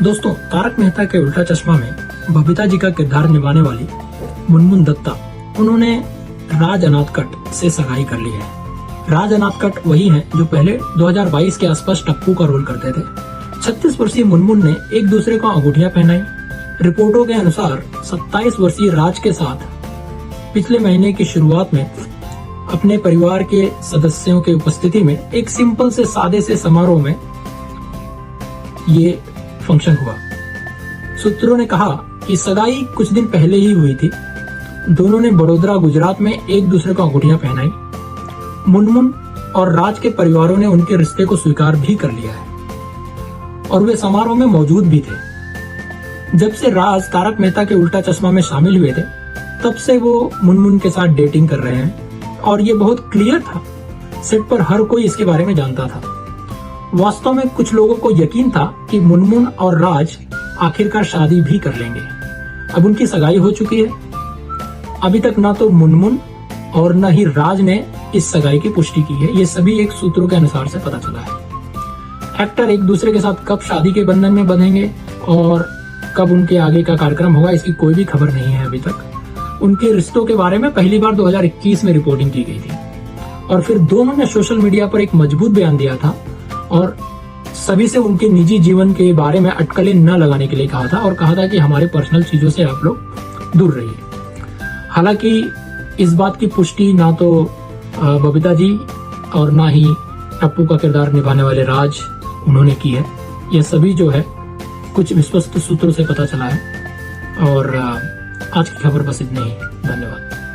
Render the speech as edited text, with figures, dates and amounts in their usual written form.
दोस्तों, तारक मेहता के उल्टा चश्मा में बबीता जी का किरदार निभाने वाली मुनमुन दत्ता, उन्होंने राज अनाथकट से सगाई कर ली है। राज अनाथकट वही हैं जो पहले 2022 के आसपास टप्पू का रोल करते थे। 36 वर्षीय मुनमुन ने एक दूसरे को अंगूठियां पहनाई। रिपोर्टों के अनुसार 27 वर्षीय राज के साथ पिछले महीने की शुरुआत में अपने परिवार के सदस्यों की उपस्थिति में एक सिंपल से सादे से समारोह में ये फंक्शन हुआ। सूत्रों ने कहा कि सगाई कुछ दिन पहले ही हुई थी। दोनों ने बड़ोदरा गुजरात में एक दूसरे को अंगूठियां पहनाई। मुनमुन और राज के परिवारों ने उनके रिश्ते को स्वीकार भी कर लिया है और वे समारोह में मौजूद भी थे। जब से राज तारक मेहता के उल्टा चश्मा में शामिल हुए थे, तब से वो मुनमुन के साथ डेटिंग कर रहे हैं और ये बहुत क्लियर था। सेट पर हर कोई इसके बारे में जानता था। वास्तव में कुछ लोगों को यकीन था कि मुनमुन और राज आखिरकार शादी भी कर लेंगे। अब उनकी सगाई हो चुकी है। अभी तक ना तो मुनमुन और न ही राज ने इस सगाई की पुष्टि की है। ये सभी एक सूत्रों के अनुसार से पता चला है। एक्टर एक दूसरे के साथ कब शादी के बंधन में बंधेंगे और कब उनके आगे का कार्यक्रम होगा, इसकी कोई भी खबर नहीं है अभी तक। उनके रिश्तों के बारे में पहली बार 2021 में रिपोर्टिंग की गई थी और फिर दोनों ने सोशल मीडिया पर एक मजबूत बयान दिया था और सभी से उनके निजी जीवन के बारे में अटकलें न लगाने के लिए कहा था और कहा था कि हमारे पर्सनल चीजों से आप लोग दूर रहिए। हालांकि इस बात की पुष्टि ना तो बबीता जी और ना ही टप्पू का किरदार निभाने वाले राज उन्होंने की है। यह सभी जो है कुछ विश्वस्त सूत्रों से पता चला है। और आज की खबर बस इतनी ही। धन्यवाद।